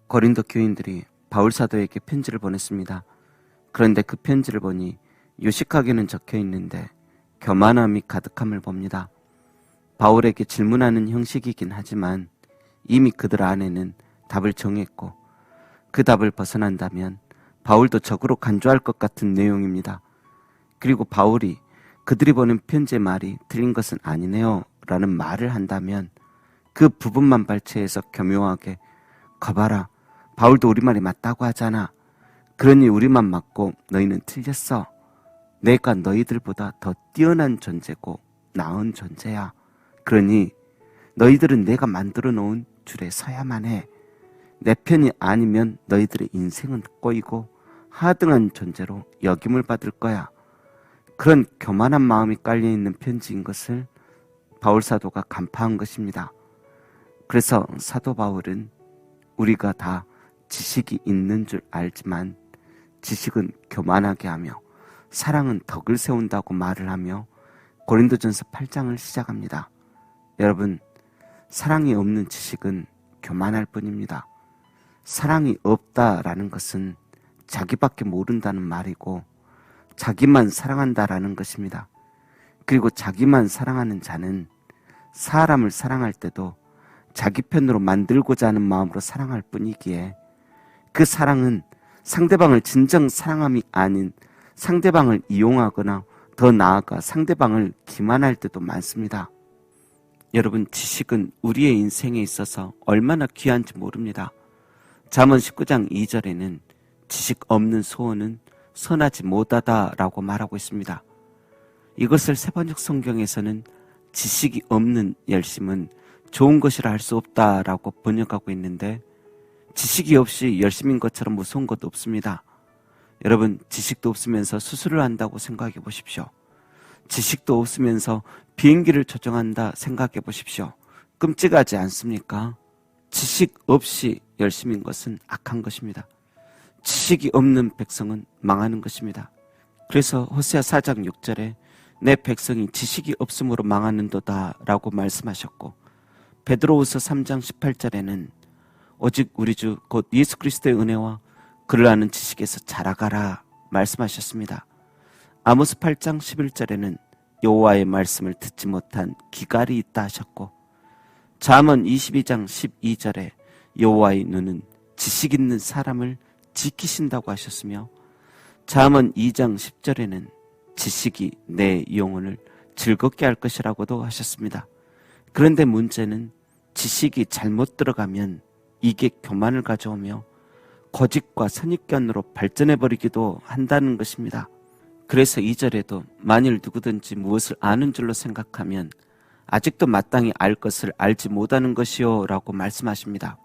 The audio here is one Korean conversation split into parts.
고린도 교인들이 바울 사도에게 편지를 보냈습니다. 그런데 그 편지를 보니 요식하게는 적혀 있는데 교만함이 가득함을 봅니다. 바울에게 질문하는 형식이긴 하지만 이미 그들 안에는 답을 정했고 그 답을 벗어난다면 바울도 적으로 간주할 것 같은 내용입니다. 그리고 바울이 그들이 보낸 편지의 말이 틀린 것은 아니네요 라는 말을 한다면 그 부분만 발췌해서 교묘하게 거봐라, 바울도 우리 말이 맞다고 하잖아. 그러니 우리만 맞고 너희는 틀렸어. 내가 너희들보다 더 뛰어난 존재고 나은 존재야. 그러니 너희들은 내가 만들어 놓은 줄에 서야만 해. 내 편이 아니면 너희들의 인생은 꼬이고 하등한 존재로 여김을 받을 거야. 그런 교만한 마음이 깔려있는 편지인 것을 바울 사도가 간파한 것입니다. 그래서 사도 바울은 우리가 다 지식이 있는 줄 알지만 지식은 교만하게 하며 사랑은 덕을 세운다고 말을 하며 고린도전서 8장을 시작합니다. 여러분, 사랑이 없는 지식은 교만할 뿐입니다. 사랑이 없다라는 것은 자기밖에 모른다는 말이고 자기만 사랑한다라는 것입니다. 그리고 자기만 사랑하는 자는 사람을 사랑할 때도 자기 편으로 만들고자 하는 마음으로 사랑할 뿐이기에 그 사랑은 상대방을 진정 사랑함이 아닌 상대방을 이용하거나 더 나아가 상대방을 기만할 때도 많습니다. 여러분, 지식은 우리의 인생에 있어서 얼마나 귀한지 모릅니다. 잠언 19장 2절에는 지식 없는 소원은 선하지 못하다라고 말하고 있습니다. 이것을 세번역 성경에서는 지식이 없는 열심은 좋은 것이라 할 수 없다라고 번역하고 있는데 지식이 없이 열심인 것처럼 무서운 것도 없습니다. 여러분, 지식도 없으면서 수술을 한다고 생각해 보십시오. 지식도 없으면서 비행기를 조종한다 생각해 보십시오. 끔찍하지 않습니까? 지식 없이 열심인 것은 악한 것입니다. 지식이 없는 백성은 망하는 것입니다. 그래서 호세아 4장 6절에 내 백성이 지식이 없으므로 망하는도다 라고 말씀하셨고, 베드로후서 3장 18절에는 오직 우리 주 곧 예수 그리스도의 은혜와 그를 아는 지식에서 자라가라 말씀하셨습니다. 아모스 8장 11절에는 여호와의 말씀을 듣지 못한 기갈이 있다 하셨고, 잠언 22장 12절에 여호와의 눈은 지식 있는 사람을 지키신다고 하셨으며, 잠언 2장 10절에는 지식이 내 영혼을 즐겁게 할 것이라고도 하셨습니다. 그런데 문제는 지식이 잘못 들어가면 이게 교만을 가져오며 거짓과 선입견으로 발전해버리기도 한다는 것입니다. 그래서 2절에도 만일 누구든지 무엇을 아는 줄로 생각하면 아직도 마땅히 알 것을 알지 못하는 것이요 라고 말씀하십니다.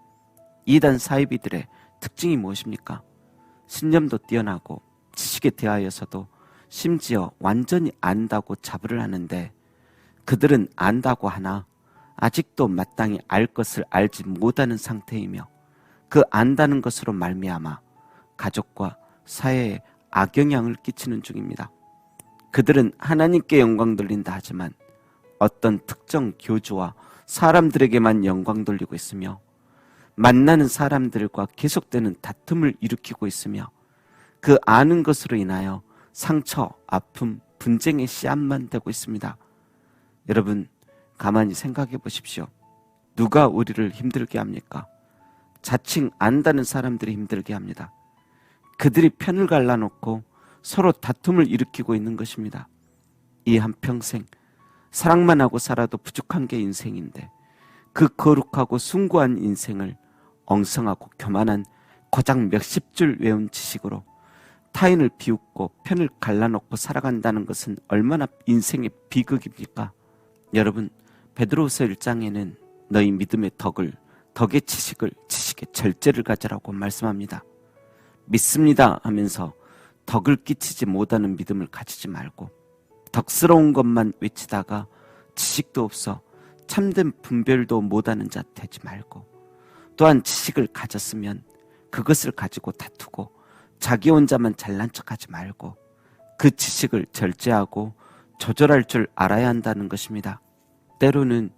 이단 사이비들의 특징이 무엇입니까? 신념도 뛰어나고 지식에 대하여서도 심지어 완전히 안다고 자부를 하는데, 그들은 안다고 하나 아직도 마땅히 알 것을 알지 못하는 상태이며 그 안다는 것으로 말미암아 가족과 사회에 악영향을 끼치는 중입니다. 그들은 하나님께 영광 돌린다 하지만 어떤 특정 교주와 사람들에게만 영광 돌리고 있으며 만나는 사람들과 계속되는 다툼을 일으키고 있으며 그 아는 것으로 인하여 상처, 아픔, 분쟁의 씨앗만 되고 있습니다. 여러분, 가만히 생각해 보십시오. 누가 우리를 힘들게 합니까? 자칭 안다는 사람들이 힘들게 합니다. 그들이 편을 갈라놓고 서로 다툼을 일으키고 있는 것입니다. 이 한평생 사랑만 하고 살아도 부족한 게 인생인데 그 거룩하고 숭고한 인생을 엉성하고 교만한 고작 몇십 줄 외운 지식으로 타인을 비웃고 편을 갈라놓고 살아간다는 것은 얼마나 인생의 비극입니까? 여러분, 베드로후서 1장에는 너희 믿음의 덕을, 덕의 지식을, 지식의 절제를 가지라고 말씀합니다. 믿습니다 하면서 덕을 끼치지 못하는 믿음을 가지지 말고 덕스러운 것만 외치다가 지식도 없어 참된 분별도 못하는 자 되지 말고, 또한 지식을 가졌으면 그것을 가지고 다투고 자기 혼자만 잘난 척하지 말고 그 지식을 절제하고 조절할 줄 알아야 한다는 것입니다. 때로는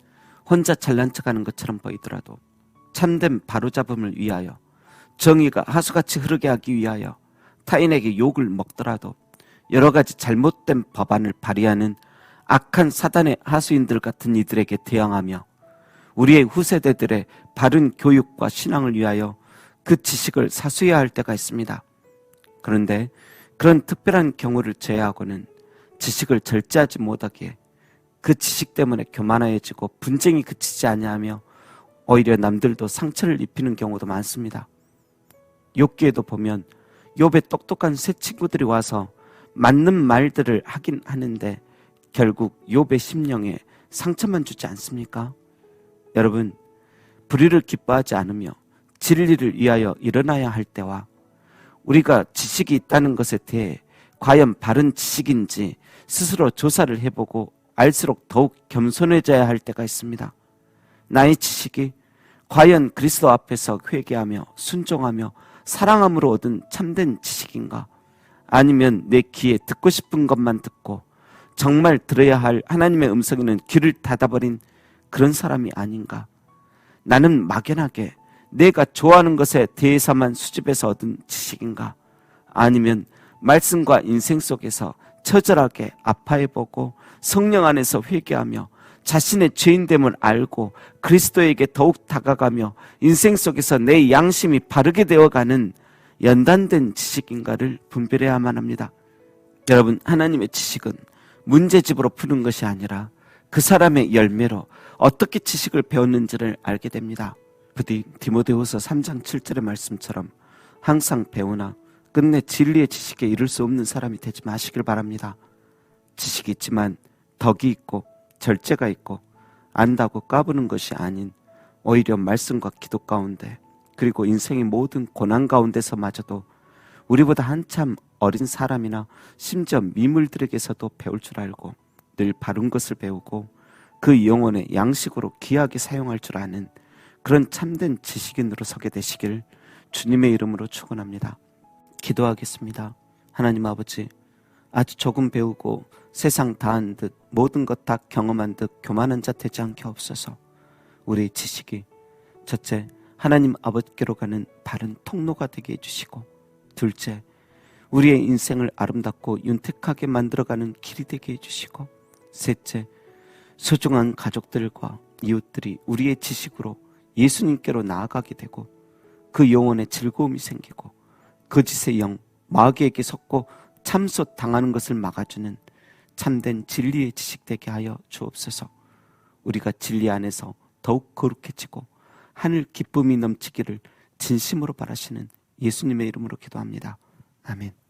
혼자 잘난 척하는 것처럼 보이더라도 참된 바로잡음을 위하여 정의가 하수같이 흐르게 하기 위하여 타인에게 욕을 먹더라도 여러 가지 잘못된 법안을 발의하는 악한 사단의 하수인들 같은 이들에게 대항하며 우리의 후세대들의 바른 교육과 신앙을 위하여 그 지식을 사수해야 할 때가 있습니다. 그런데 그런 특별한 경우를 제외하고는 지식을 절제하지 못하기에 그 지식 때문에 교만해지고 분쟁이 그치지 아니하며 오히려 남들도 상처를 입히는 경우도 많습니다. 욥기에도 보면 욥의 똑똑한 새 친구들이 와서 맞는 말들을 하긴 하는데 결국 욥의 심령에 상처만 주지 않습니까? 여러분, 불의를 기뻐하지 않으며 진리를 위하여 일어나야 할 때와 우리가 지식이 있다는 것에 대해 과연 바른 지식인지 스스로 조사를 해보고 알수록 더욱 겸손해져야 할 때가 있습니다. 나의 지식이 과연 그리스도 앞에서 회개하며 순종하며 사랑함으로 얻은 참된 지식인가? 아니면 내 귀에 듣고 싶은 것만 듣고 정말 들어야 할 하나님의 음성에는 귀를 닫아버린 그런 사람이 아닌가? 나는 막연하게 내가 좋아하는 것에 대해서만 수집해서 얻은 지식인가? 아니면 말씀과 인생 속에서 처절하게 아파해보고 성령 안에서 회개하며 자신의 죄인됨을 알고 그리스도에게 더욱 다가가며 인생 속에서 내 양심이 바르게 되어가는 연단된 지식인가를 분별해야만 합니다. 여러분, 하나님의 지식은 문제집으로 푸는 것이 아니라 그 사람의 열매로 어떻게 지식을 배웠는지를 알게 됩니다. 부디 디모데후서 3장 7절의 말씀처럼 항상 배우나 끝내 진리의 지식에 이를 수 없는 사람이 되지 마시길 바랍니다. 지식이 있지만 덕이 있고 절제가 있고 안다고 까부는 것이 아닌 오히려 말씀과 기도 가운데 그리고 인생의 모든 고난 가운데서마저도 우리보다 한참 어린 사람이나 심지어 미물들에게서도 배울 줄 알고 늘 바른 것을 배우고 그 영혼의 양식으로 귀하게 사용할 줄 아는 그런 참된 지식인으로 서게 되시길 주님의 이름으로 축원합니다. 기도하겠습니다. 하나님 아버지, 아주 조금 배우고 세상 다 한 듯 모든 것 다 경험한 듯 교만한 자 되지 않게 없어서 우리의 지식이 첫째, 하나님 아버지께로 가는 바른 통로가 되게 해주시고 둘째, 우리의 인생을 아름답고 윤택하게 만들어가는 길이 되게 해주시고 셋째, 소중한 가족들과 이웃들이 우리의 지식으로 예수님께로 나아가게 되고 그 영혼에 즐거움이 생기고 거짓의 영, 마귀에게 속고 참소 당하는 것을 막아주는 참된 진리의 지식 되게 하여 주옵소서. 우리가 진리 안에서 더욱 거룩해지고 하늘 기쁨이 넘치기를 진심으로 바라시는 예수님의 이름으로 기도합니다. 아멘.